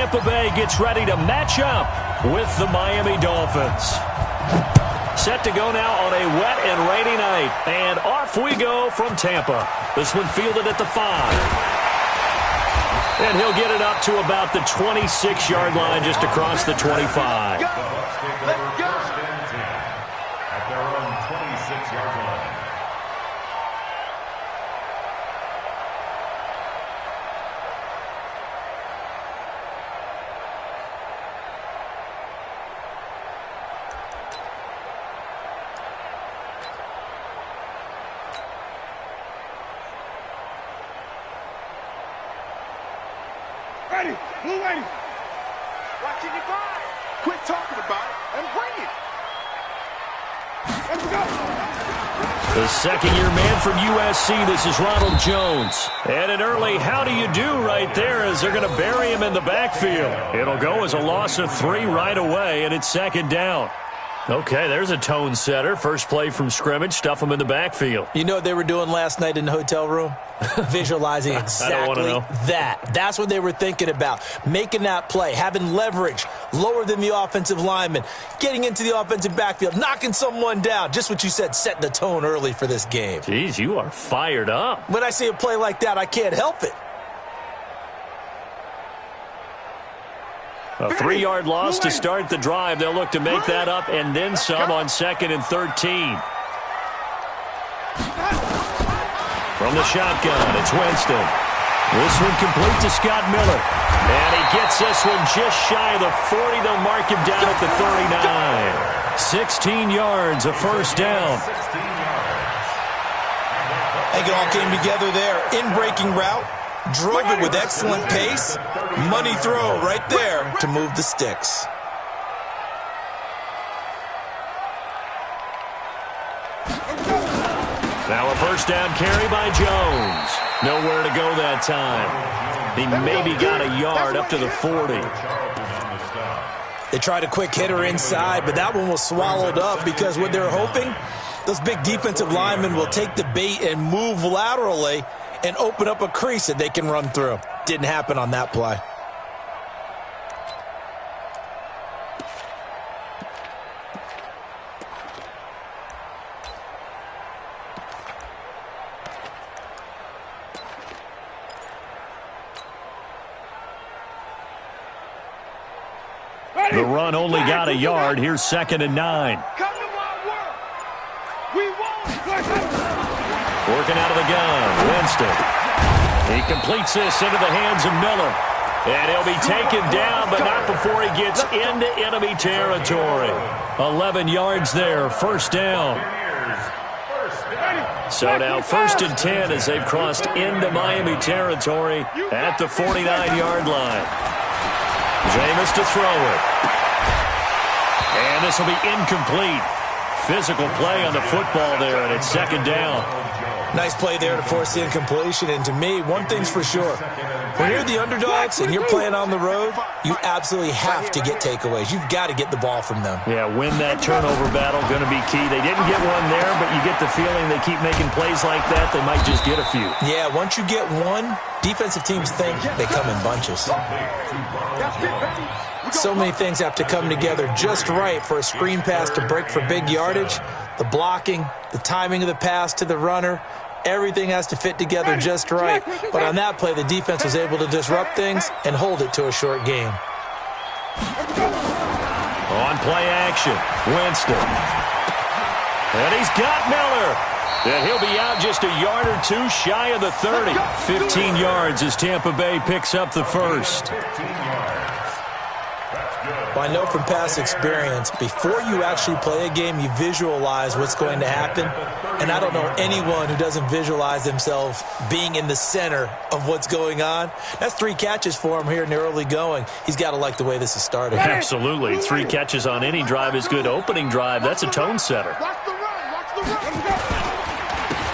Tampa Bay gets ready to match up with the Miami Dolphins. Set to go now on a wet and rainy night. And off we go from Tampa. This one fielded at the 5. And he'll get it up to about the 26-yard line just across the 25. Let's go. At their own 26-yard line. Ready, blue ready. Watching your guard. Quit talking about it and bring it. Let's go. The second-year man from USC, this is Ronald Jones. And an early how do you do right there as they're going to bury him in the backfield. It'll go as a loss of 3 right away, and it's second down. Okay, there's a tone setter. First play from scrimmage, stuff him in the backfield. You know what they were doing last night in the hotel room? Visualizing exactly that. That's what they were thinking about. Making that play, having leverage, lower than the offensive lineman, getting into the offensive backfield, knocking someone down. Just what you said, setting the tone early for this game. Jeez, you are fired up. When I see a play like that, I can't help it. A 3-yard loss to start the drive. They'll look to make that up and then some on 2nd and 13. From the shotgun, it's Winston. This one complete to Scott Miller. And he gets this one just shy of the 40. They'll mark him down at the 39. 16 yards, a first down. I think it all came together there. In-breaking route. Drove it with excellent pace. Money throw right there to move the sticks. Now a first down carry by Jones. Nowhere to go that time. He maybe got a yard up to the 40. They tried a quick hitter inside, but that one was swallowed up because what they're hoping, those big defensive linemen will take the bait and move laterally and open up a crease that they can run through. Didn't happen on that play. The run only got a yard. Here's 2nd and 9. Come to my work. We won't. Working out of the gun, Winston. He completes this into the hands of Miller. And he'll be taken down, but not before he gets into enemy territory. 11 yards there, first down. So now 1st and 10 as they've crossed into Miami territory at the 49-yard line. Jameis to throw it. And this will be incomplete. Physical play on the football there, and it's 2nd down. Nice play there to force the incompletion. And to me, one thing's for sure. When you're the underdogs and you're playing on the road, you absolutely have to get takeaways. You've got to get the ball from them. Yeah, win that turnover battle, going to be key. They didn't get one there, but you get the feeling they keep making plays like that, they might just get a few. Yeah, once you get one, defensive teams think they come in bunches. So many things have to come together just right for a screen pass to break for big yardage. The blocking, the timing of the pass to the runner, everything has to fit together just right. But on that play, the defense was able to disrupt things and hold it to a short game. On play action, Winston. And he's got Miller. And he'll be out just a yard or two shy of the 30. 15 yards as Tampa Bay picks up the first. Well, I know from past experience, before you actually play a game, you visualize what's going to happen. And I don't know anyone who doesn't visualize themselves being in the center of what's going on. That's 3 catches for him here in the early going. He's got to like the way this is starting. Absolutely. 3 catches on any drive is good. Opening drive, that's a tone setter.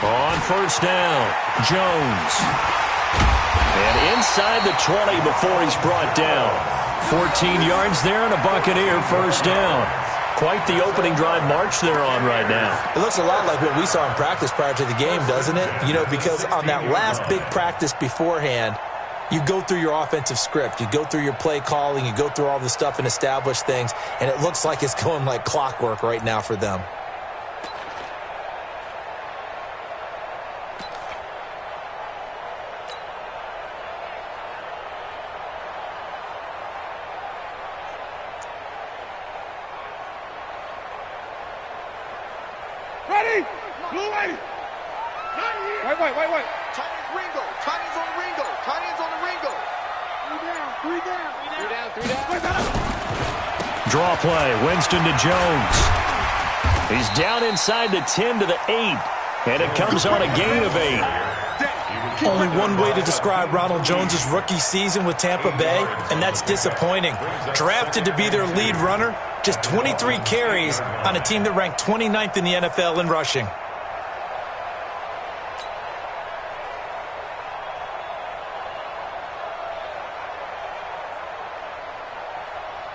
On first down, Jones. And inside the 20 before he's brought down. 14 yards there and a Buccaneer first down. Quite the opening drive march they're on right now. It looks a lot like what we saw in practice prior to the game, doesn't it? You know, because on that last big practice beforehand, You go through your offensive script. You go through your play calling. You go through all the stuff and establish things, and it looks like it's going like clockwork right now for them. Ready? Blue light. Wait. Tiny's Ringo. Tiny's on the Ringo. Tiny's on the Ringo. Three down. Draw play. Winston to Jones. He's down inside the 10 to the 8. And it comes on a gain of 8. Only one way to describe Ronald Jones' rookie season with Tampa Bay, and that's disappointing. Drafted to be their lead runner, just 23 carries on a team that ranked 29th in the NFL in rushing.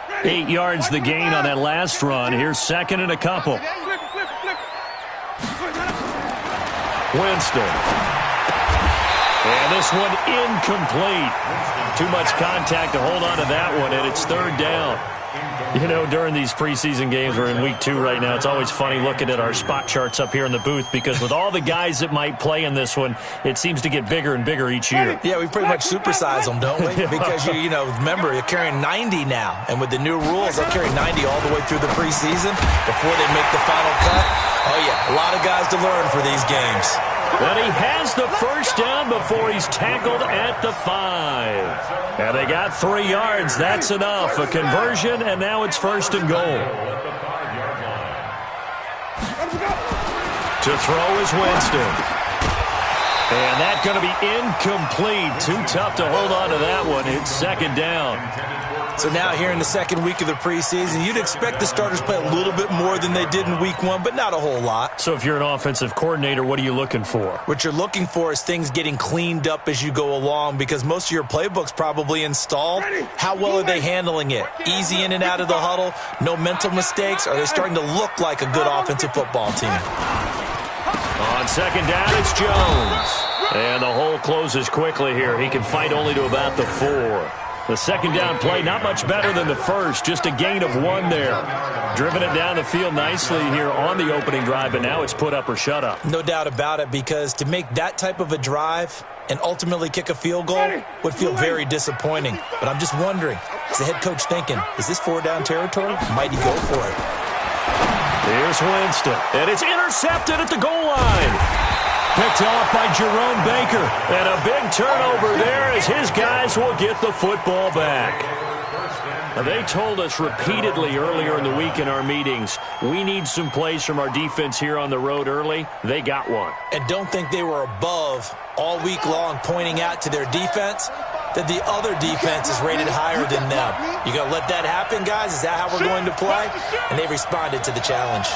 Ready. 8 yards the gain on that last run. Here's second and a couple. Winston. And this one incomplete. Too much contact to hold on to that one, and it's third down. You know, during these preseason games, we're in week 2 right now, it's always funny looking at our spot charts up here in the booth because with all the guys that might play in this one, it seems to get bigger and bigger each year. Yeah, we pretty much supersize them, don't we? Because, you know, remember, you're carrying 90 now. And with the new rules, they'll carry 90 all the way through the preseason before they make the final cut. Oh, yeah, a lot of guys to learn for these games. And he has the first down before he's tackled at the 5. And they got 3 yards. That's enough. A conversion, and now it's first and goal. To throw is Winston. And that's going to be incomplete. Too tough to hold on to that one. It's second down. So now here in the second week of the preseason, you'd expect the starters to play a little bit more than they did in week 1, but not a whole lot. So if you're an offensive coordinator, what are you looking for? What you're looking for is things getting cleaned up as you go along because most of your playbook's probably installed. How well are they handling it? Easy in and out of the huddle? No mental mistakes? Are they starting to look like a good offensive football team? On second down, it's Jones. And the hole closes quickly here. He can fight only to about the 4. The second down play, not much better than the first. Just a gain of 1 there. Driven it down the field nicely here on the opening drive, but now it's put up or shut up. No doubt about it, because to make that type of a drive and ultimately kick a field goal would feel very disappointing. But I'm just wondering, is the head coach thinking, is this 4-down territory? Might he go for it? Here's Winston, and it's intercepted at the goal line. Picked off by Jerome Baker. And a big turnover there as his guys will get the football back. Now, they told us repeatedly earlier in the week in our meetings, we need some plays from our defense here on the road early. They got one. And don't think they were above all week long pointing out to their defense that the other defense is rated higher than them. You going to let that happen, guys? Is that how we're going to play? And they responded to the challenge.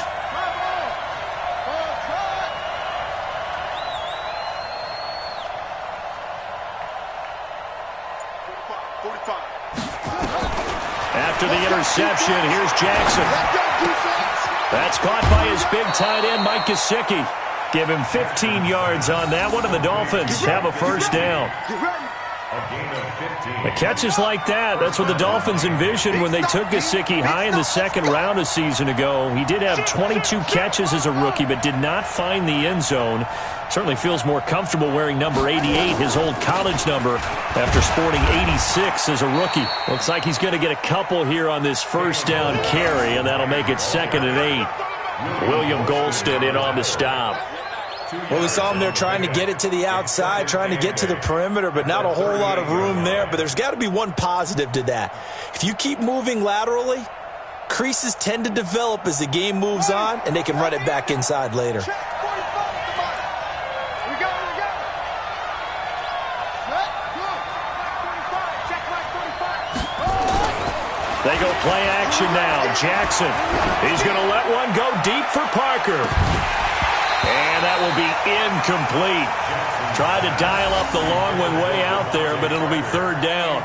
After the interception, here's Jackson. That's caught by his big tight end, Mike Gesicki. Give him 15 yards on that one, and the Dolphins have a first down. The catches like that, that's what the Dolphins envisioned when they took Gesicki high in the second round a season ago. He did have 22 catches as a rookie, but did not find the end zone. Certainly feels more comfortable wearing number 88, his old college number, after sporting 86 as a rookie. Looks like he's going to get a couple here on this first down carry, and that'll make it 2nd and 8. William Golston in on the stop. Well, we saw him there trying to get it to the outside, trying to get to the perimeter, but not a whole lot of room there. But there's got to be one positive to that. If you keep moving laterally, creases tend to develop as the game moves on, and they can run it back inside later. They go play action now. Jackson, he's going to let one go deep for Parker. And that will be incomplete. Tried to dial up the long one way out there, but it'll be third down.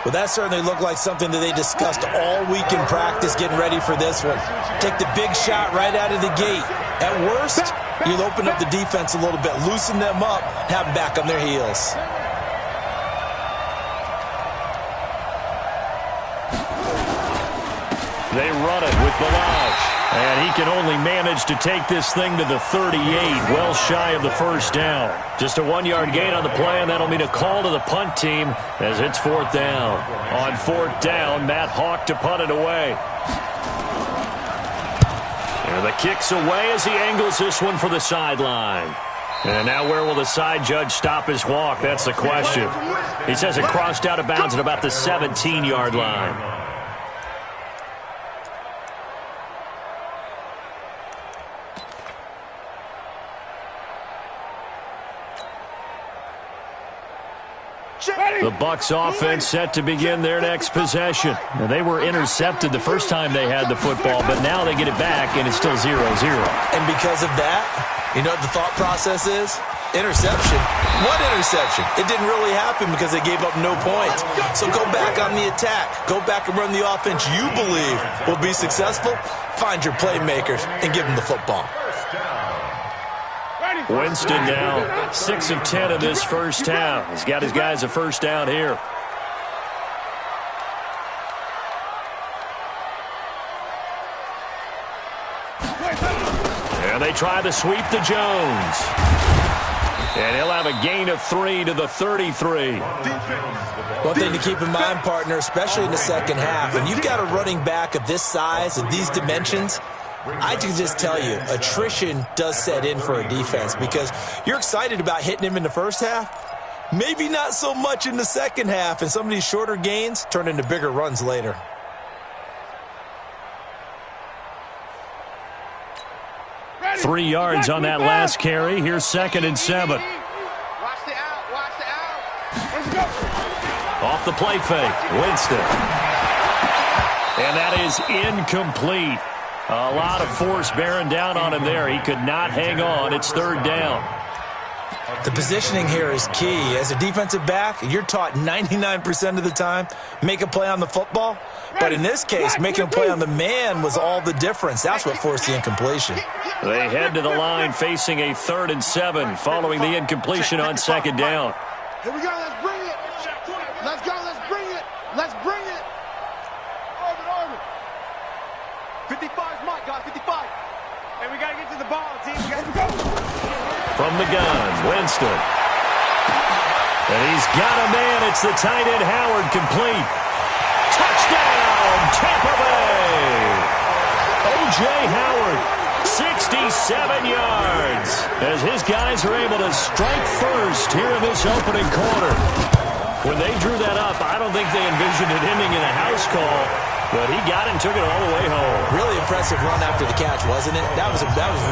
Well, that certainly looked like something that they discussed all week in practice getting ready for this one. Take the big shot right out of the gate. At worst, you'll open up the defense a little bit, loosen them up, have them back on their heels. They run it with Balaj. And he can only manage to take this thing to the 38, well shy of the first down. Just a 1-yard gain on the play, and that'll mean a call to the punt team as it's 4th down. On 4th down, Matt Hawk to punt it away. And the kick's away as he angles this one for the sideline. And now where will the side judge stop his walk? That's the question. He says it crossed out of bounds at about the 17-yard line. The Bucs offense set to begin their next possession. Now, they were intercepted the first time they had the football, but now they get it back, and it's still 0-0. And because of that, you know what the thought process is? Interception. What interception? It didn't really happen because they gave up no points. So go back on the attack. Go back and run the offense you believe will be successful. Find your playmakers and give them the football. Winston now 6 of 10 in this first half. He's got his guys a first down here. And they try the sweep to Jones. And he'll have a gain of 3 to the 33. One thing to keep in mind, partner, especially in the second half, when you've got a running back of this size and these dimensions, I can just tell you, attrition does set in for a defense because you're excited about hitting him in the first half. Maybe not so much in the second half, and some of these shorter gains turn into bigger runs later. Ready. 3 yards on that last carry. Here's 2nd and 7. Watch the out. Watch the out. Let's go. Off the play fake. Winston. And that is incomplete. A lot of force bearing down on him there. He could not hang on. It's 3rd down. The positioning here is key. As a defensive back, you're taught 99% of the time, make a play on the football. But in this case, making a play on the man was all the difference. That's what forced the incompletion. They head to the line facing a 3rd and 7 following the incompletion on 2nd down. Here we go. Let's bring it. Let's go. Let's bring it. Let's bring it. Orbit. 55 is Mike, guys. 55. And we got to get to the ball, team. We got to go. From the gun, Winston. And he's got a man. It's the tight end, Howard, complete. Touchdown, Tampa Bay. O.J. Howard, 67 yards. As his guys are able to strike first here in this opening quarter. When they drew that up, I don't think they envisioned it ending in a house call. But he got it and took it all the way home. Really impressive run after the catch, wasn't it? That was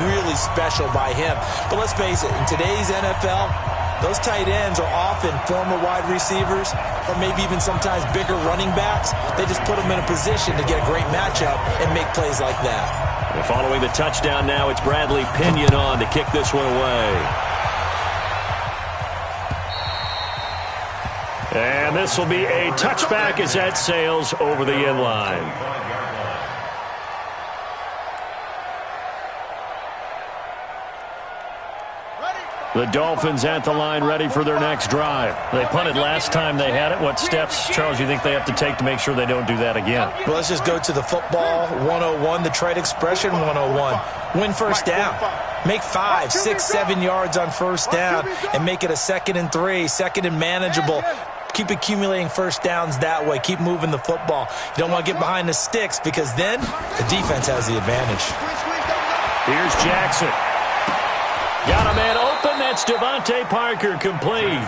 really special by him. But let's face it, in today's NFL, those tight ends are often former wide receivers or maybe even sometimes bigger running backs. They just put them in a position to get a great matchup and make plays like that. And following the touchdown now, it's Bradley Pinion on to kick this one away. And this will be a touchback as that sails over the end line. The Dolphins at the line ready for their next drive. They punted last time they had it. What steps, Charles, you think they have to take to make sure they don't do that again? Well, let's just go to the football 101, the trade expression 101. Win first down. Make 5, 6, 7 yards on first down and make it a 2nd and 3, 2nd and manageable. Keep accumulating first downs that way. Keep moving the football. You don't want to get behind the sticks because then the defense has the advantage. Here's Jackson. Got a man open. That's Devontae Parker complete.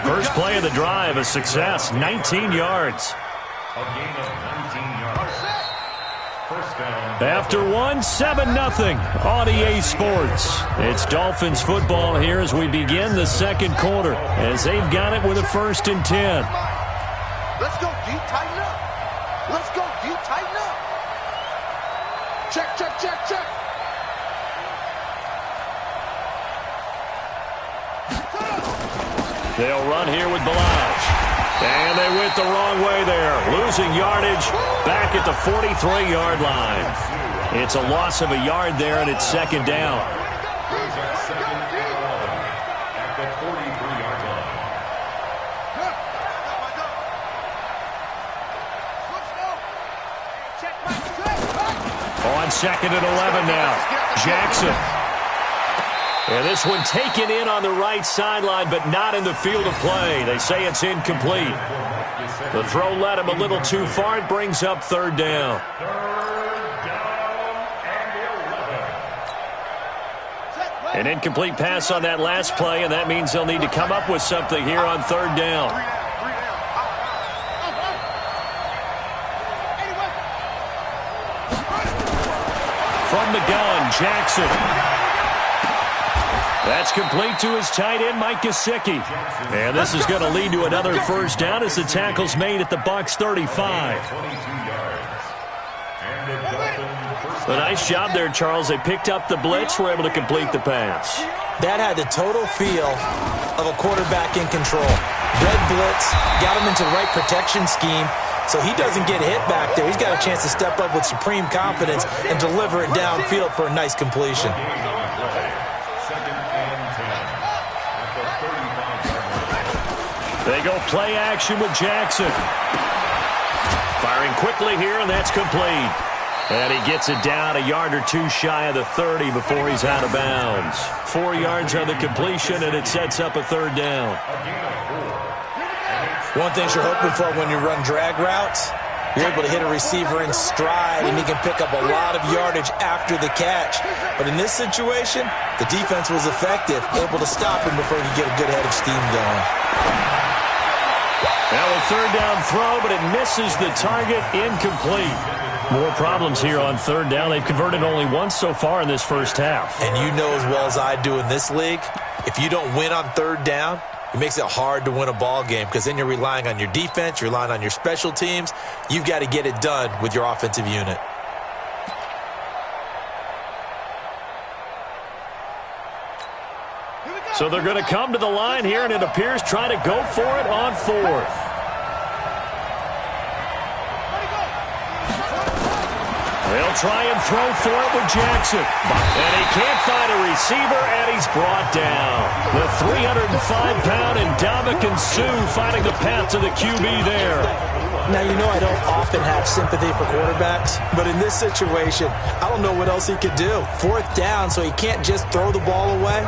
First play of the drive, a success. 19 yards. A gain of 19 yards. First down. After 7-0 on EA Sports. It's Dolphins football here as we begin the second quarter. As they've got it with a 1st and 10. Let's go deep, tighten up. Let's go deep, tighten up. Check. They'll run here with Balaj. And they went the wrong way there. Losing yardage back at the 43-yard line. It's a loss of a yard there, and it's 2nd down. At the 43-yard line. On 2nd and 11 now. Jackson. And this one taken in on the right sideline, but not in the field of play. They say it's incomplete. The throw led him a little too far. It brings up 3rd down. An incomplete pass on that last play, and that means they'll need to come up with something here on 3rd down. From the gun, Jackson. That's complete to his tight end, Mike Gesicki. And this is going to lead to another 1st down as the tackle's made at the Bucs 35. A nice job there, Charles. They picked up the blitz, were able to complete the pass. That had the total feel of a quarterback in control. Red blitz, got him into the right protection scheme, so he doesn't get hit back there. He's got a chance to step up with supreme confidence and deliver it downfield for a nice completion. They go play action with Jackson. Firing quickly here, and that's complete. And he gets it down a yard or two shy of the 30 before he's out of bounds. 4 yards on the completion, and it sets up a 3rd down. One thing you're hoping for when you run drag routes, you're able to hit a receiver in stride, and he can pick up a lot of yardage after the catch. But in this situation, the defense was effective, able to stop him before he could get a good head of steam going. Now a 3rd down throw, but it misses the target, incomplete. More problems here on 3rd down. They've converted only once so far in this first half. And you know as well as I do in this league, if you don't win on 3rd down, it makes it hard to win a ball game because then you're relying on your defense, you're relying on your special teams. You've got to get it done with your offensive unit. So they're going to come to the line here, and it appears trying to go for it on 4th. They'll try and throw for it with Jackson. And he can't find a receiver, and he's brought down. The 305-pound Ndamukong Suh finding the path to the QB there. Now, you know I don't often have sympathy for quarterbacks, but in this situation, I don't know what else he could do. 4th down, so he can't just throw the ball away.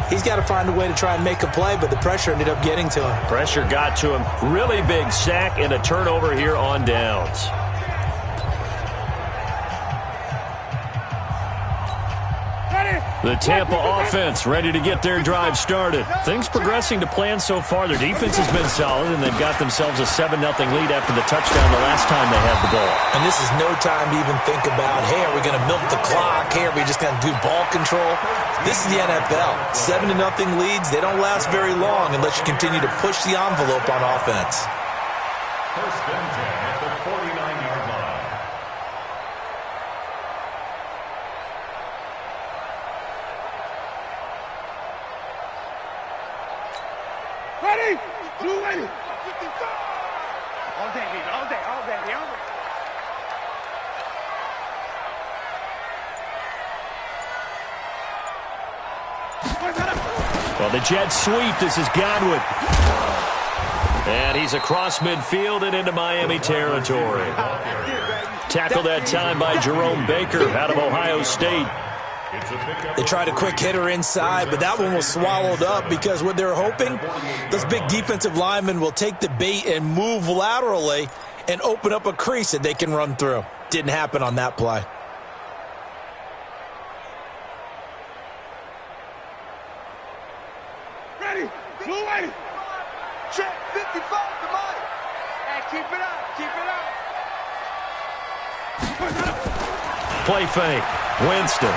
He's got to find a way to try and make a play, but the pressure ended up getting to him. Pressure got to him. Really big sack and a turnover here on downs. The Tampa offense ready to get their drive started. Things progressing to plan so far. Their defense has been solid, and they've got themselves a 7-0 lead after the touchdown the last time they had the ball. And this is no time to even think about, hey, are we going to milk the clock? Hey, are we just going to do ball control? This is the NFL. 7-0 leads, they don't last very long unless you continue to push the envelope on offense. 1st and 10 at the 49-yard line. Ready? Blue ready. All day, baby. All day, all day, all day. Well, the jet sweep. This is Godwin. And he's across midfield and into Miami territory. Tackled that time by Jerome Baker out of Ohio State. They tried a quick hitter inside, but that one was swallowed up because what they're hoping, those big defensive linemen will take the bait and move laterally and open up a crease that they can run through. Didn't happen on that play. Ready? Blue ready. Check 55 to Mike. Hey, keep it up. Keep it up. Play fake. Winston.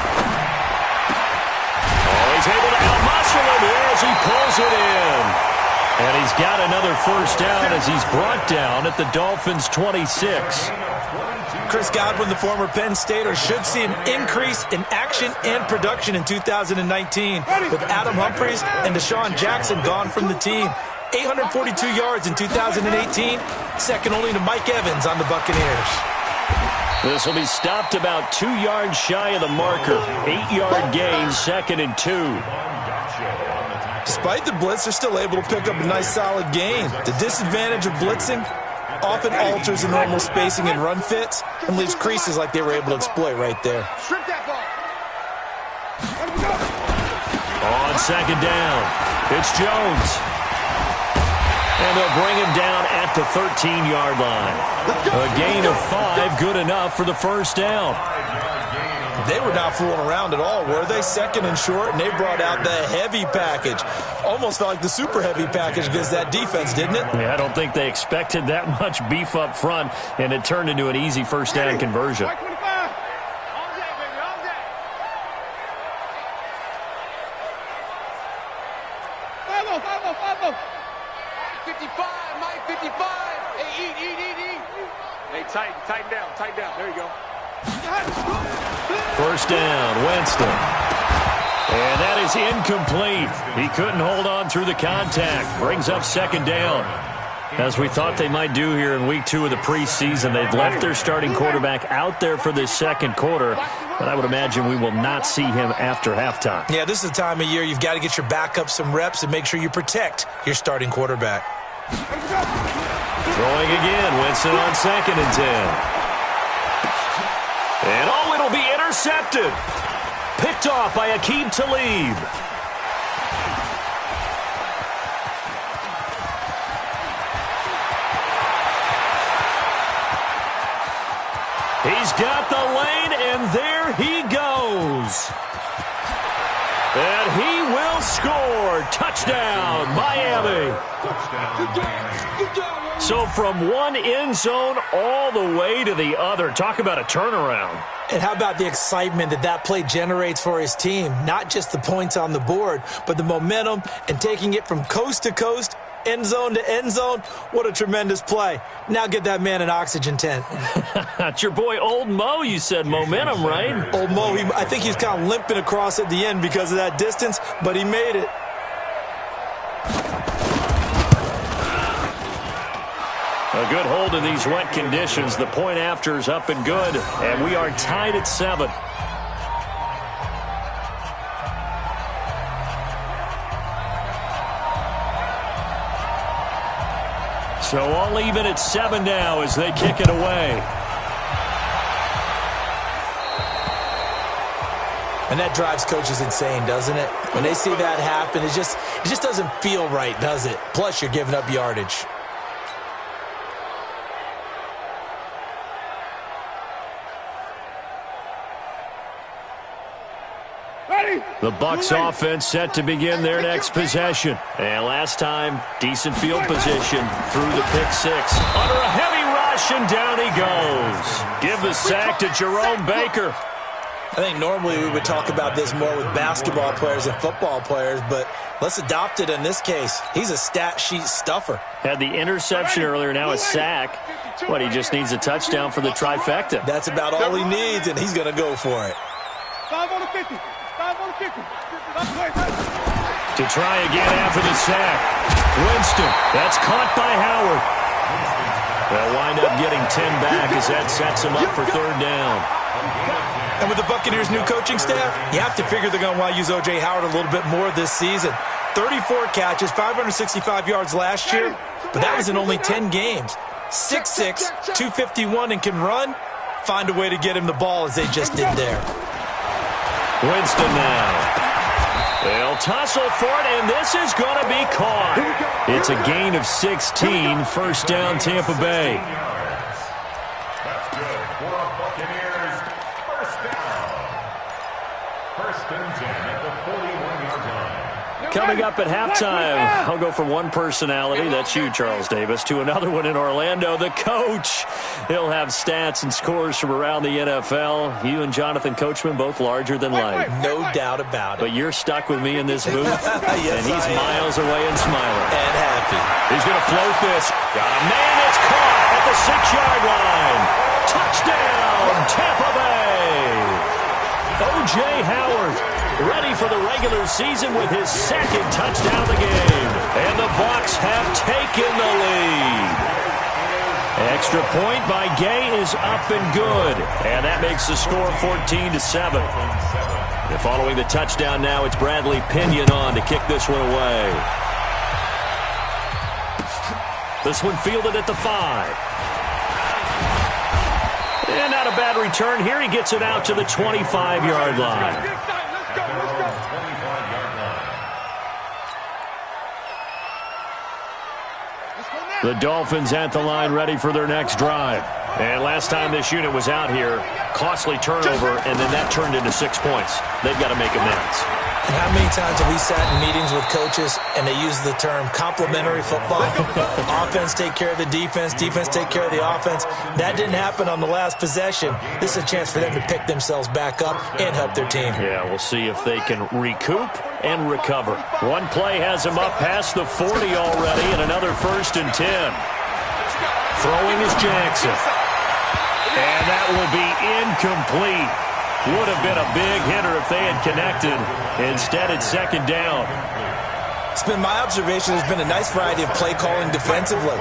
Oh, he's able to out-muscle him here as he pulls it in. And he's got another 1st down as he's brought down at the Dolphins' 26. Chris Godwin, the former Penn Stater, should see an increase in action and production in 2019 with Adam Humphries and Deshaun Jackson gone from the team. 842 yards in 2018, second only to Mike Evans on the Buccaneers. This will be stopped about 2 yards shy of the marker. 8-yard gain, 2nd and 2. Despite the blitz, they're still able to pick up a nice solid gain. The disadvantage of blitzing, often alters the normal spacing and run fits and leaves creases like they were able to exploit right there. Strip that ball. On second down, it's Jones. And they'll bring him down at the 13-yard line. A gain of 5, good enough for the first down. They were not fooling around at all, were they? Second and short, and they brought out the heavy package. Almost felt like the super heavy package against that defense, didn't it? Yeah, I don't think they expected that much beef up front, and it turned into an easy first down conversion. 25. All day, baby, all day. 5-0. 55, Mike, 55. Hey, eat. Hey, tighten down. There you go. First down, Winston. And that is incomplete. He couldn't hold on through the contact. Brings up second down. As we thought they might do here in week 2 of the preseason, they've left their starting quarterback out there for this second quarter, but I would imagine we will not see him after halftime. Yeah, this is the time of year you've got to get your backup some reps and make sure you protect your starting quarterback. Throwing again, Winston on second and 10. And it'll be intercepted. Picked off by Aqib Talib. He's got the lane, and there he goes. And he will score. Touchdown, Miami. So from one end zone all the way to the other. Talk about a turnaround. And how about the excitement that play generates for his team? Not just the points on the board, but the momentum and taking it from coast to coast, end zone to end zone. What a tremendous play. Now get that man an oxygen tent. It's your boy Old Mo, you said. Momentum, right? Old Mo, I think he's kind of limping across at the end because of that distance, but he made it. A good hold in these wet conditions. The point after is up and good, and we are tied at 7. So all even at 7 now as they kick it away. And that drives coaches insane, doesn't it? When they see that happen, it just doesn't feel right, does it? Plus, you're giving up yardage. The Bucs offense set to begin their next possession. And last time, decent field position through the pick 6. Under a heavy rush, and down he goes. Give the sack to Jerome Baker. I think normally we would talk about this more with basketball players and football players, but let's adopt it in this case. He's a stat sheet stuffer. Had the interception earlier, now a sack. What, he just needs a touchdown for the trifecta. That's about all he needs, and he's going to go for it. 5 on the 50. 5 on the 50. To try again after the sack. Winston, that's caught by Howard. They'll wind up getting 10 back as that sets him up for third down. And with the Buccaneers' new coaching staff, you have to figure they're going to want to use O.J. Howard a little bit more this season. 34 catches, 565 yards last year, but that was in only 10 games. 6'6", 251, and can run. Find a way to get him the ball as they just did there. Winston now. They'll tussle for it, and this is going to be caught. It's a gain of 16, first down Tampa Bay. That's good for a Buccaneers first down. First and 10 at the 41-yard line. Coming up at halftime, I'll go from one personality, that's you, Charles Davis, to another one in Orlando, the coach. He'll have stats and scores from around the NFL. You and Jonathan Coachman, both larger than life. No doubt about it. But you're stuck with me in this booth, Yes, and he's miles away and smiling. And happy. He's going to float this. Got a man that's caught at the 6-yard line. Touchdown, Tampa Bay. O.J. Howard ready for the regular season with his second touchdown of the game. And the Bucs have taken the lead. Extra point by Gay is up and good. And that makes the score 14-7. And following the touchdown now, it's Bradley Pinion on to kick this one away. This one fielded at the 5. And not a bad return here. He gets it out to the 25-yard line. The Dolphins at the line ready for their next drive. And last time this unit was out here, costly turnover, and then that turned into 6 points. They've got to make amends. And how many times have we sat in meetings with coaches and they use the term complementary football? Offense take care of the defense, defense take care of the offense. That didn't happen on the last possession. This is a chance for them to pick themselves back up and help their team. Yeah, we'll see if they can recoup and recover. One play has him up past the 40 already, and another 1st and 10. Throwing is Jackson. And that will be incomplete. Would have been a big hitter if they had connected. Instead, it's 2nd down. It's been my observation there's been a nice variety of play calling defensively.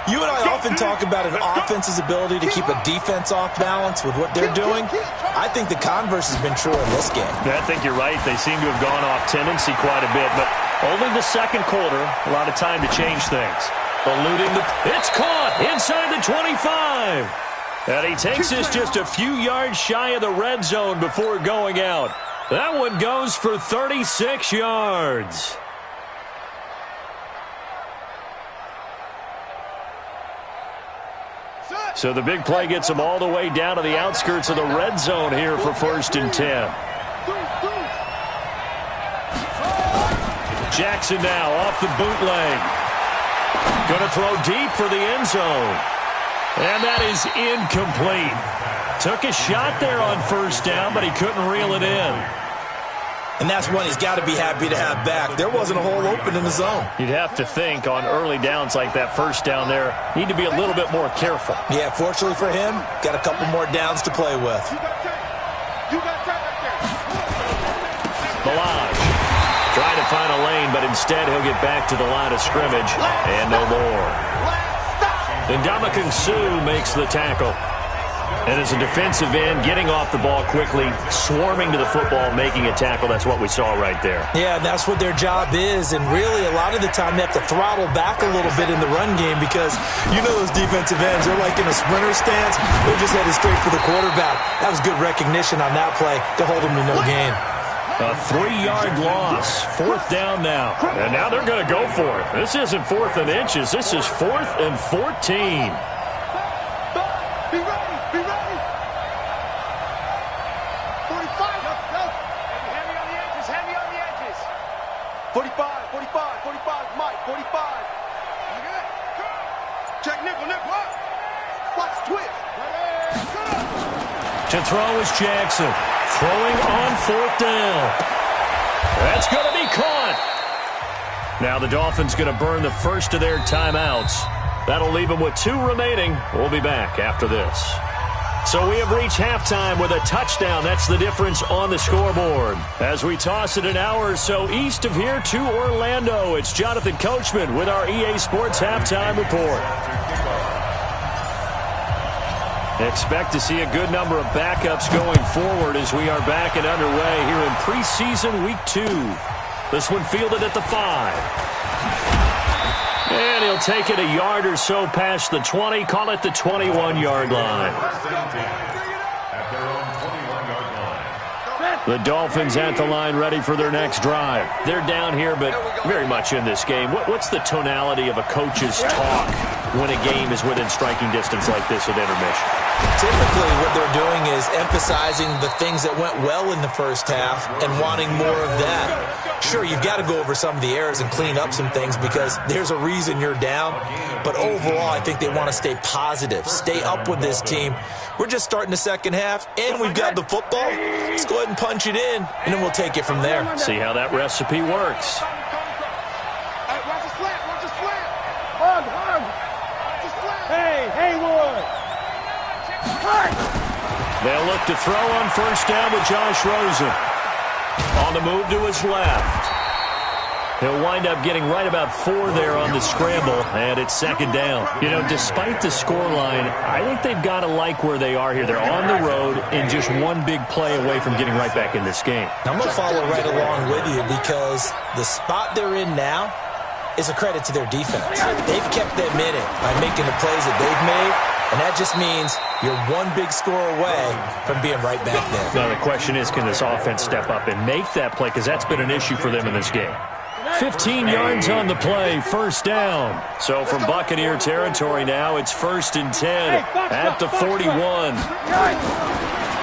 You and I often talk about an offense's ability to keep a defense off balance with what they're doing. I think the converse has been true in this game. I think you're right. They seem to have gone off tendency quite a bit, but only the 2nd quarter, a lot of time to change things. Eluding the... It's caught inside the 25. And he takes this just a few yards shy of the red zone before going out. That one goes for 36 yards. So the big play gets him all the way down to the outskirts of the red zone here for 1st and 10. Jackson now off the bootleg. Going to throw deep for the end zone. And that is incomplete. Took a shot there on 1st down, but he couldn't reel it in. And that's one he's got to be happy to have back. There wasn't a hole open in the zone. You'd have to think on early downs like that 1st down there, need to be a little bit more careful. Yeah, fortunately for him, got a couple more downs to play with. Milage trying to find a lane, but instead he'll get back to the line of scrimmage and no more. And Ndamukong Suh makes the tackle. And as a defensive end, getting off the ball quickly, swarming to the football, making a tackle, that's what we saw right there. Yeah, and that's what their job is. And really, a lot of the time, they have to throttle back a little bit in the run game because you know those defensive ends, they're like in a sprinter stance. They're just headed straight for the quarterback. That was good recognition on that play to hold them to no gain. A 3-yard loss. 4th down now. And now they're going to go for it. This isn't 4th and inches. This is 4th and 14. Be ready. Be ready. 45. Go. Heavy on the edges. Heavy on the edges. 45. 45. Mike. 45. Check nickel. Watch twist. To throw is Jackson. Throwing on 4th down. That's going to be caught. Now the Dolphins going to burn the first of their timeouts. That'll leave them with 2 remaining. We'll be back after this. So we have reached halftime with a touchdown. That's the difference on the scoreboard. As we toss it an hour or so east of here to Orlando, it's Jonathan Coachman with our EA Sports Halftime Report. Expect to see a good number of backups going forward as we are back and underway here in preseason week 2. This one fielded at the 5. And he'll take it a yard or so past the 20, call it the 21-yard line. The Dolphins at the line ready for their next drive. They're down here, but very much in this game. What's the tonality of a coach's talk when a game is within striking distance like this at intermission? Typically, what they're doing is emphasizing the things that went well in the first half and wanting more of that. Sure, you've got to go over some of the errors and clean up some things because there's a reason you're down. But overall, I think they want to stay positive, stay up with this team. We're just starting the second half, and we've got the football. Let's go ahead and punch it in, and then we'll take it from there. See how that recipe works. Hey, watch the slant. Watch the slant. Hug. Watch the slant. Hey, Haywood. They'll look to throw on 1st down with Josh Rosen. On the move to his left. He'll wind up getting right about 4 there on the scramble, and it's 2nd down. You know, despite the scoreline, I think they've got to like where they are here. They're on the road and just one big play away from getting right back in this game. I'm going to follow right along with you because the spot they're in now, is a credit to their defense. They've kept them in it by making the plays that they've made, and that just means you're one big score away from being right back there. Now the question is, can this offense step up and make that play? Because that's been an issue for them in this game. 15 yards on the play, first down. So from Buccaneer territory now, it's 1st and 10 at the 41.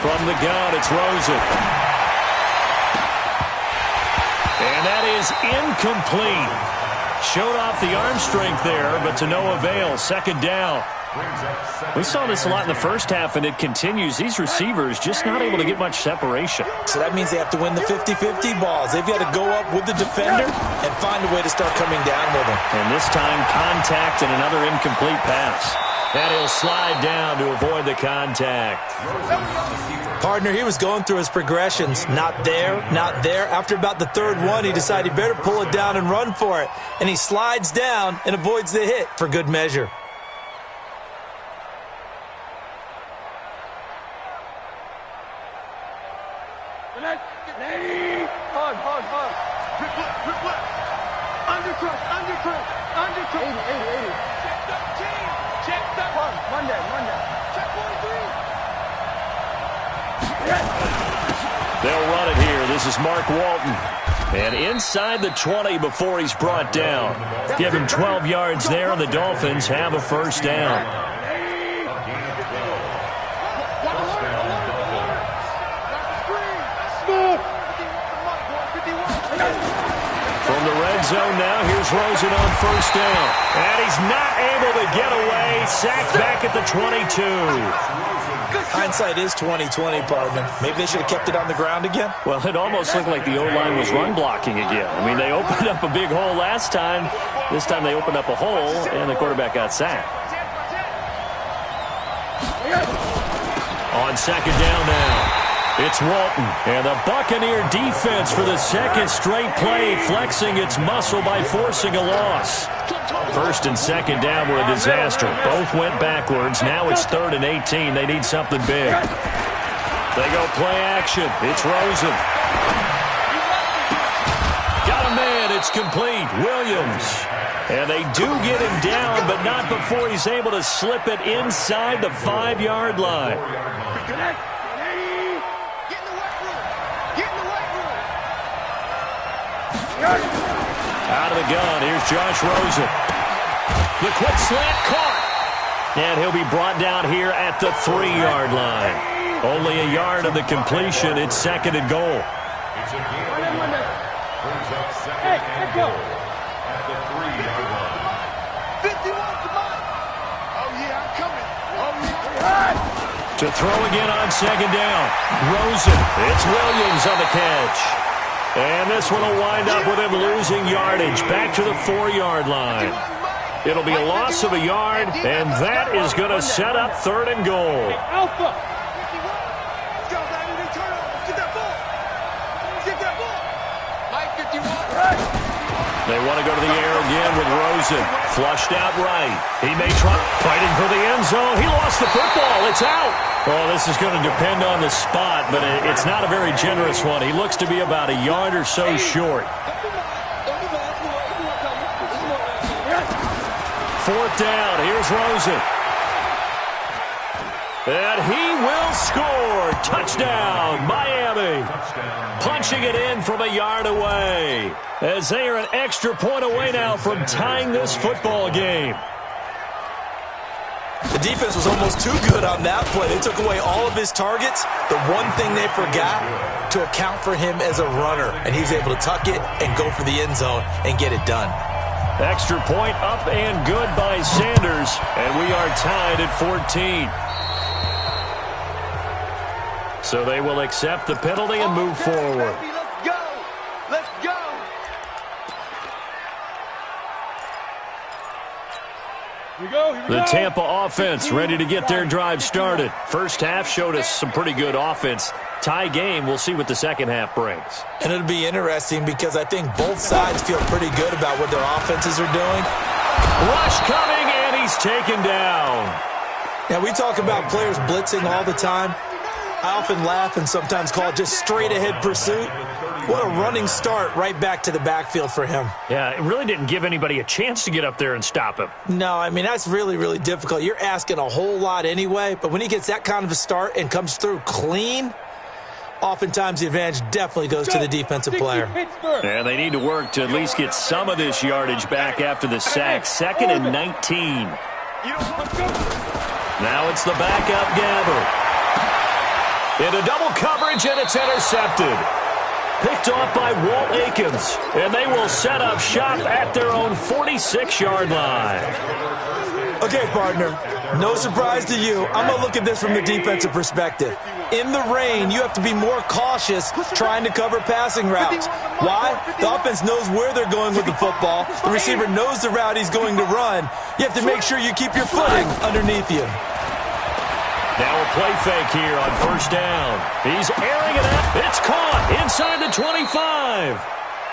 From the gun, it's Rosen. And that is incomplete. Showed off the arm strength there, but to no avail. 2nd down. We saw this a lot in the first half, and it continues. These receivers just not able to get much separation. So that means they have to win the 50-50 balls. They've got to go up with the defender and find a way to start coming down with him. And this time, contact and another incomplete pass. And he'll slide down to avoid the contact. Partner, he was going through his progressions. Not there, not there. After about the 3rd one, he decided he better pull it down and run for it. And he slides down and avoids the hit for good measure. Hard. Rip left. Undercut. 80. Check 13. Monday. Check 43. They'll run it here. This is Mark Walton. And inside the 20 before he's brought down. Give him 12 yards there, and the Dolphins have a first down. From the red zone now, here's Rosen on first down. And he's not able to get away. Sacked back at the 22. Hindsight is 20/20, partner. Maybe they should have kept it on the ground again. Well, it almost looked like the O-line was run blocking again. I mean, they opened up a big hole last time. This time they opened up a hole, and the quarterback got sacked. On 2nd down now. It's Walton, and the Buccaneer defense for the 2nd straight play, flexing its muscle by forcing a loss. 1st and 2nd down were a disaster. Both went backwards. Now it's 3rd and 18. They need something big. They go play action. It's Rosen. Got a man. It's complete. Williams. And they do get him down, but not before he's able to slip it inside the 5-yard line. Out of the gun, here's Josh Rosen. The quick slant caught. And he'll be brought down here at the 3-yard line. Only a yard of the completion. It's 2nd and goal. It's a game brings up 2nd and goal at the 3-yard line. 51 to mine. Oh, yeah, I'm coming. Oh, yeah. To throw again on 2nd down. Rosen. It's Williams on the catch. And this one will wind up with him losing yardage back to the 4-yard line. It'll be a loss of a yard, and that is going to set up 3rd and goal. Alpha. Let's go, baby. Turn over. Get that ball. Mike 51. They want to go to the air again with Rosen. Flushed out right. He may try fighting for the end zone. He lost the football. It's out. Oh, this is going to depend on the spot, but it's not a very generous one. He looks to be about a yard or so short. 4th down. Here's Rosen. And he will score. Touchdown, Miami. Punching it in from a yard away. As they are an extra point away now from tying this football game. The defense was almost too good on that play. They took away all of his targets. The one thing they forgot, to account for him as a runner. And he was able to tuck it and go for the end zone and get it done. Extra point up and good by Sanders. And we are tied at 14. So they will accept the penalty and move forward. Let's go. The Tampa offense ready to get their drive started. First half showed us some pretty good offense. Tie game, we'll see what the second half brings. And it'll be interesting because I think both sides feel pretty good about what their offenses are doing. Rush coming, and he's taken down. Now, we talk about players blitzing all the time. I often laugh and sometimes call it just straight-ahead pursuit. What a running start right back to the backfield for him. Yeah, it really didn't give anybody a chance to get up there and stop him. No, I mean, that's really, really difficult. You're asking a whole lot anyway, but when he gets that kind of a start and comes through clean, oftentimes the advantage definitely goes to the defensive player. And they need to work to at least get some of this yardage back after the sack. 2nd and 19. Now it's the backup Gabbert. Into double coverage, and it's intercepted. Picked off by Walt Aikens, and they will set up shop at their own 46-yard line. Okay, partner, no surprise to you. I'm going to look at this from the defensive perspective. In the rain, you have to be more cautious trying to cover passing routes. Why? The offense knows where they're going with the football. The receiver knows the route he's going to run. You have to make sure you keep your footing underneath you. Now a play fake here on 1st down. He's airing it out. It's caught inside the 25.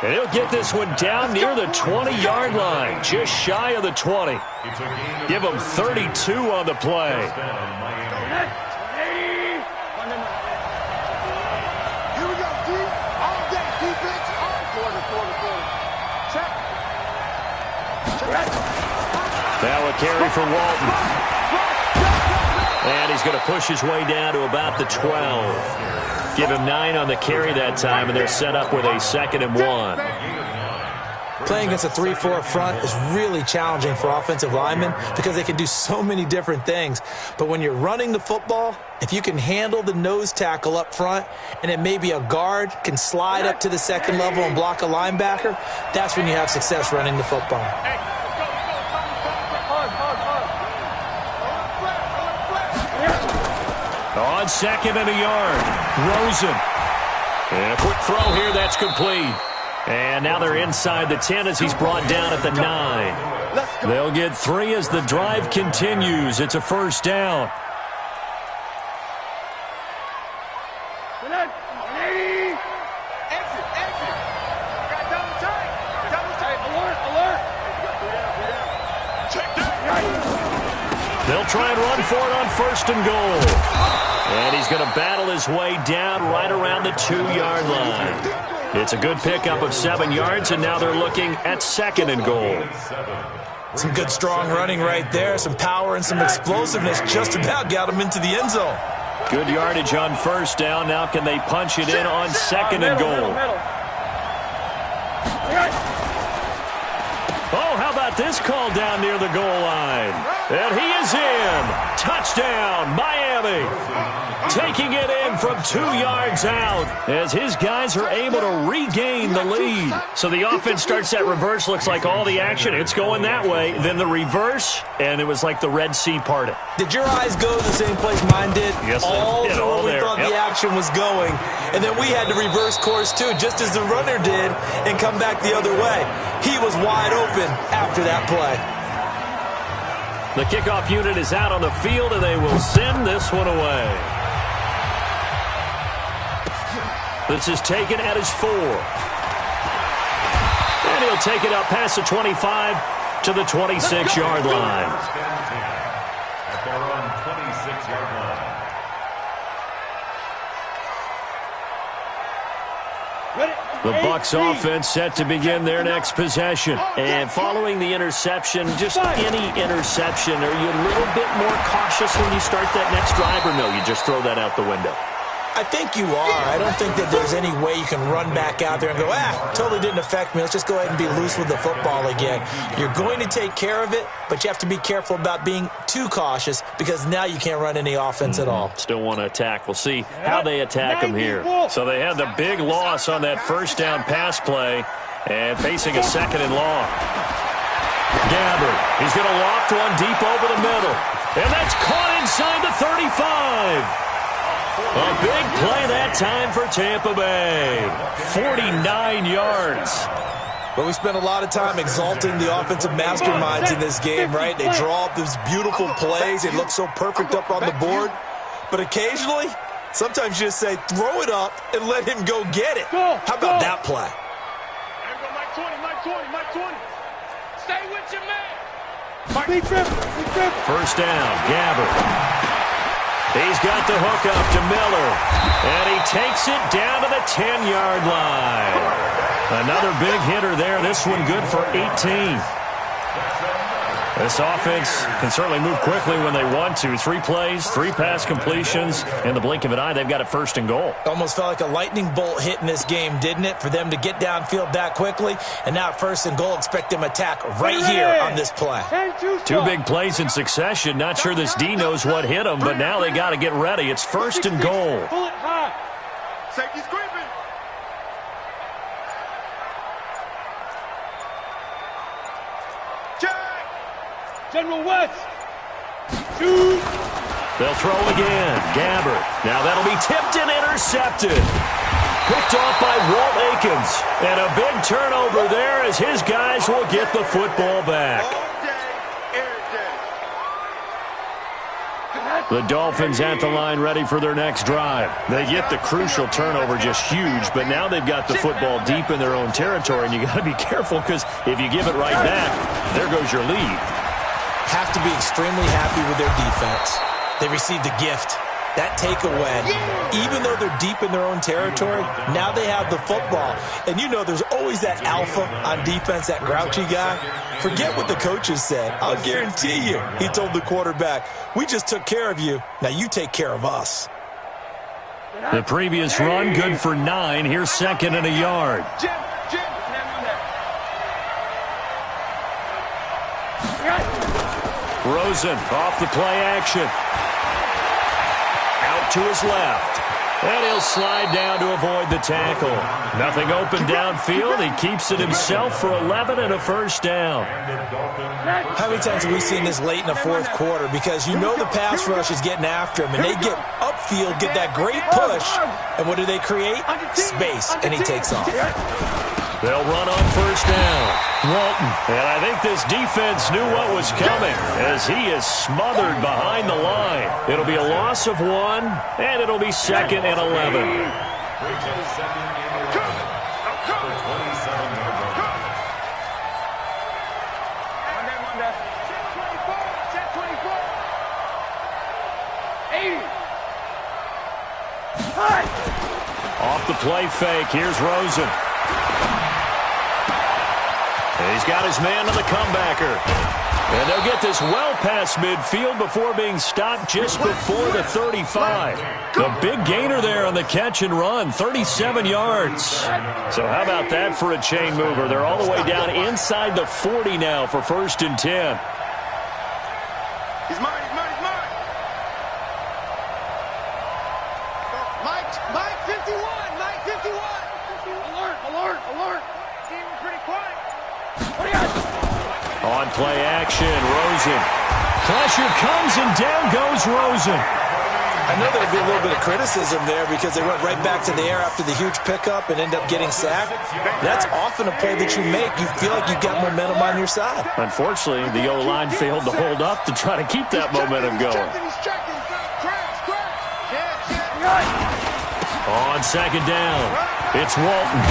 And he'll get this one down near the 20-yard line, just shy of the 20. Give him 32 on the play. Here we go, D. All day defense. Quarter. Check. Now a carry for Walton. And he's going to push his way down to about the 12. Give him 9 on the carry that time, and they're set up with a 2nd and 1. Playing against a 3-4 front is really challenging for offensive linemen because they can do so many different things. But when you're running the football, if you can handle the nose tackle up front, and it may be a guard can slide up to the 2nd level and block a linebacker, that's when you have success running the football. On 2nd and a yard, Rosen. And a quick throw here, that's complete. And now they're inside the 10 as he's brought down at the 9. They'll get 3 as the drive continues. It's a 1st down. They'll try and run for it on 1st and goal. And he's going to battle his way down right around the 2-yard line. It's a good pickup of 7 yards, and now they're looking at 2nd and goal. Some good strong running right there. Some power and some explosiveness just about got him into the end zone. Good yardage on 1st down. Now can they punch it in on 2nd and goal? Oh, how about this call down near the goal line? And he is in. Touchdown, Miami. Taking it in from 2 yards out as his guys are able to regain the lead. So the offense starts that reverse. Looks like all the action, it's going that way. Then the reverse, and it was like the Red Sea parted. Did your eyes go to the same place mine did? Yes, all they did. where All we there. thought Yep. the action was going. And then we had to reverse course, too, just as the runner did, and come back the other way. He was wide open after that play. The kickoff unit is out on the field, and they will send this one away. This is taken at his 4. And he'll take it up past the 25 to the 26-yard line. At their own 26-yard line. The Bucs offense set to begin their next possession. And following the interception, just any interception, are you a little bit more cautious when you start that next drive, or no, you just throw that out the window? I think you are. I don't think that there's any way you can run back out there and go, totally didn't affect me. Let's just go ahead and be loose with the football again. You're going to take care of it, but you have to be careful about being too cautious because now you can't run any offense at all. Still want to attack. We'll see how they attack them here. So they had the big loss on that 1st down pass play and facing a 2nd and long. Gabbert, he's going to loft one deep over the middle. And that's caught inside the 35. A big play that time for Tampa Bay. 49 yards. But we spent a lot of time exalting the offensive masterminds in this game, right? They draw up these beautiful plays. They look so perfect up on the board. But occasionally, sometimes you just say, throw it up and let him go get it. How about that play? Mike 20. Stay with your man. Big trip. 1st down, Gabbert. He's got the hook up to Miller. And he takes it down to the 10-yard line. Another big hitter there. This one good for 18. This offense can certainly move quickly when they want to. 3 plays, 3 pass completions. In the blink of an eye, they've got it first and goal. Almost felt like a lightning bolt hit in this game, didn't it? For them to get downfield that quickly. And now first and goal, expect them to attack right here on this play. 2 big plays in succession. Not sure this D knows what hit them, but now they got to get ready. It's first and goal. Pull it high. Safety's creeping. General West. Shoot. They'll throw again. Gabbert. Now that'll be tipped and intercepted. Picked off by Walt Aikens. And a big turnover there as his guys will get the football back. All day, every day. The Dolphins at the line ready for their next drive. They get the crucial turnover just huge, but now they've got the football deep in their own territory, and you got to be careful because if you give it right back, there goes your lead. Have to be extremely happy with their defense. They received a gift. That takeaway, even though they're deep in their own territory, now they have the football. And you know there's always that alpha on defense, that grouchy guy. Forget what the coaches said. I'll guarantee you, he told the quarterback, we just took care of you. Now you take care of us. The previous run, good for 9. Here's second and a yard. Jim. Rosen off the play action. Out to his left. And he'll slide down to avoid the tackle. Nothing open downfield. He keeps it himself for 11 and a first down. How many times have we seen this late in the fourth quarter? Because you know the pass rush is getting after him, and they get upfield, get that great push, and what do they create? Space, and he takes off. They'll run on first down. Walton. And I think this defense knew what was coming as he is smothered behind the line. It'll be a loss of 1, and it'll be second and 11. Off the play fake. Here's Rosen. He's got his man on the comebacker. And they'll get this well past midfield before being stopped just before the 35. The big gainer there on the catch and run, 37 yards. So how about that for a chain mover? They're all the way down inside the 40 now for first and 10. He's mine. Mike 51. Mike 51. Alert. Team pretty quiet. On play action, Rosen. Pressure comes and down goes Rosen. I know there'll be a little bit of criticism there because they went right back to the air after the huge pickup and end up getting sacked. That's often a play that you make. You feel like you've got momentum on your side. Unfortunately, the O-line failed to hold up to try to keep that momentum going. On second down, it's Walton.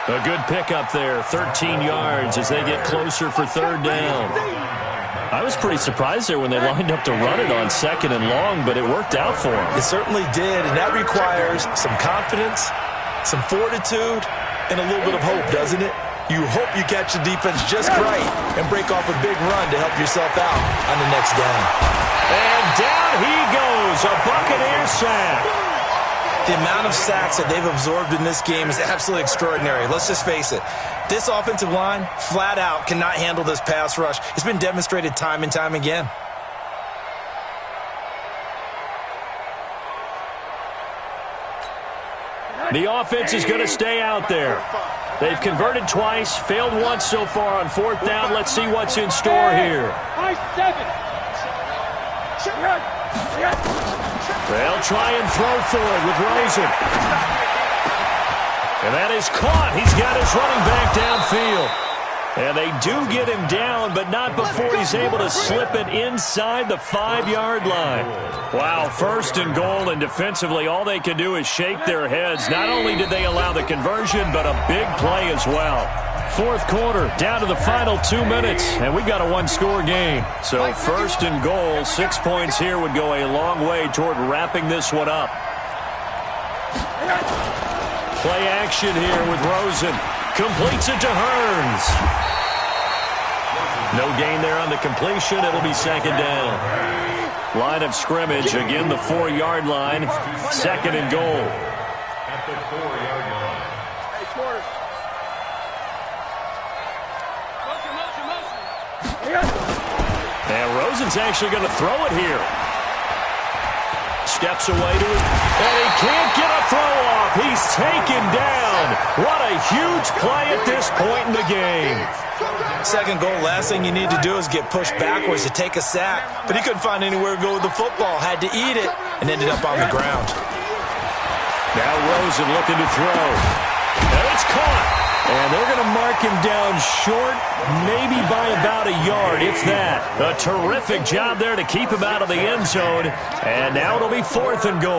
A good pickup there, 13 yards as they get closer for third down. I was pretty surprised there when they lined up to run it on second and long, but it worked out for them. It certainly did, and that requires some confidence, some fortitude, and a little bit of hope, doesn't it? You hope you catch the defense just right and break off a big run to help yourself out on the next down. And down he goes, a Buccaneer sack. The amount of sacks that they've absorbed in this game is absolutely extraordinary. Let's just face it. This offensive line, flat out, cannot handle this pass rush. It's been demonstrated time and time again. The offense is going to stay out there. They've converted twice, failed once so far on fourth down. Let's see what's in store here. They'll try and throw for it with Rosen. And that is caught. He's got his running back downfield. And they do get him down, but not before he's able to slip it inside the 5-yard line. Wow, first and goal, and defensively all they can do is shake their heads. Not only did they allow the conversion, but a big play as well. Fourth quarter, down to the final 2 minutes, and we've got a one-score game. So first and goal, 6 points here would go a long way toward wrapping this one up. Play action here with Rosen. Completes it to Hearns. No gain there on the completion. It'll be second down. Line of scrimmage, again the 4-yard line. Second and goal. At the 4-yard line. Hey, Smarter. And Rosen's actually going to throw it here. Steps away to it, and he can't get a throw off. He's taken down. What a huge play at this point in the game. Second goal, last thing you need to do is get pushed backwards to take a sack. But he couldn't find anywhere to go with the football. Had to eat it and ended up on the ground. Now Rosen looking to throw. And it's caught. And they're going to mark him down short, maybe by about a yard, if that. A terrific job there to keep him out of the end zone. And now it'll be fourth and goal.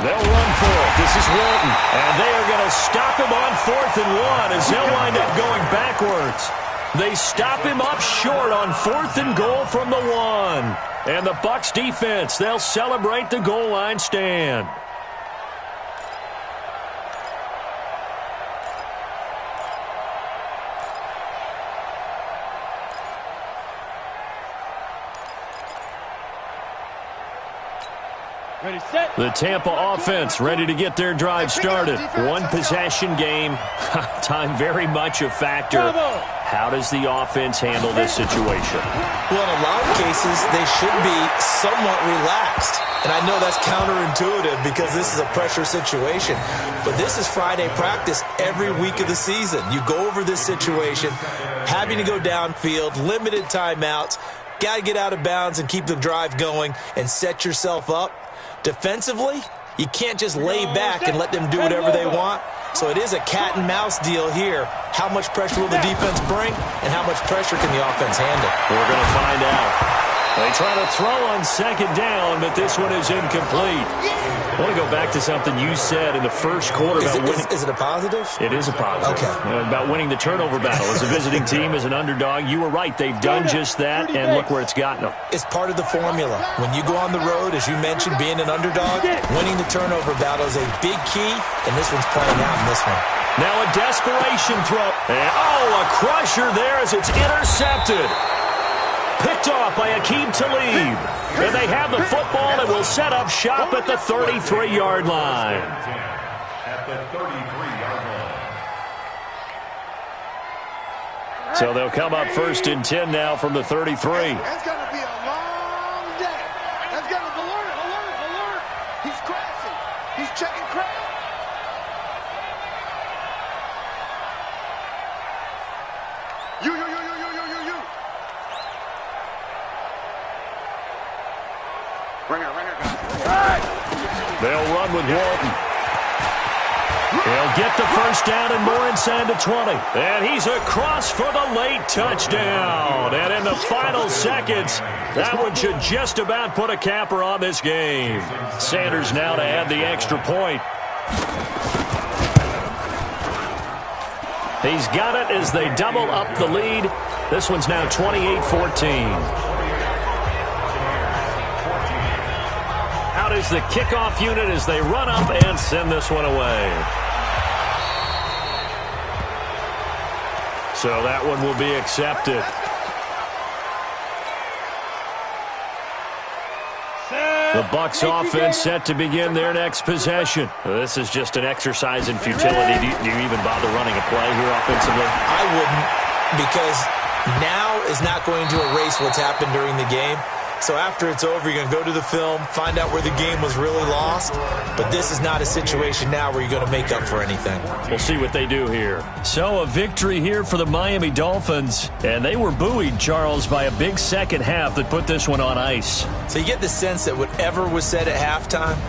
They'll run for it. This is Walton. And they are going to stop him on 4th and 1 as they'll wind up going backwards. They stop him up short on 4th and goal from the 1. And the Bucs defense, they'll celebrate the goal line stand. Ready, set. The Tampa offense ready to get their drive started. One possession game. Time very much a factor. How does the offense handle this situation? Well, in a lot of cases, they should be somewhat relaxed. And I know that's counterintuitive because this is a pressure situation. But this is Friday practice every week of the season. You go over this situation, having to go downfield, limited timeouts, got to get out of bounds and keep the drive going and set yourself up. Defensively, you can't just lay back and let them do whatever they want. So it is a cat and mouse deal here. How much pressure will the defense bring, and how much pressure can the offense handle? We're going to find out. They try to throw on second down, but this one is incomplete. I want to go back to something you said in the first quarter about winning. Is it a positive? It is a positive. Okay. About winning the turnover battle. As a visiting team, as an underdog, you were right. They've done just that, and look where it's gotten them. It's part of the formula. When you go on the road, as you mentioned, being an underdog, winning the turnover battle is a big key, and this one's playing out in this one. Now a desperation throw. And, a crusher there as it's intercepted. Picked off by Aqib Talib. And they have the football and will set up shop at the 33-yard line. At the 33-yard line. So they'll come up first and 10 now from the 33. It's going to be a long day. That's going to alert. He's crashing. He's checking crash. You. Ringer, guys. They'll run with Walton. He'll get the first down and more inside the 20. And he's across for the late touchdown. And in the final seconds, that one should just about put a capper on this game. Sanders now to add the extra point. He's got it as they double up the lead. This one's now 28-14. Out is the kickoff unit as they run up and send this one away. So that one will be accepted. The Bucs offense set to begin their next possession. This is just an exercise in futility. Do you even bother running a play here offensively? I wouldn't, because now is not going to erase what's happened during the game. So after it's over, you're going to go to the film, find out where the game was really lost. But this is not a situation now where you're going to make up for anything. We'll see what they do here. So a victory here for the Miami Dolphins. And they were buoyed, Charles, by a big second half that put this one on ice. So you get the sense that whatever was said at halftime,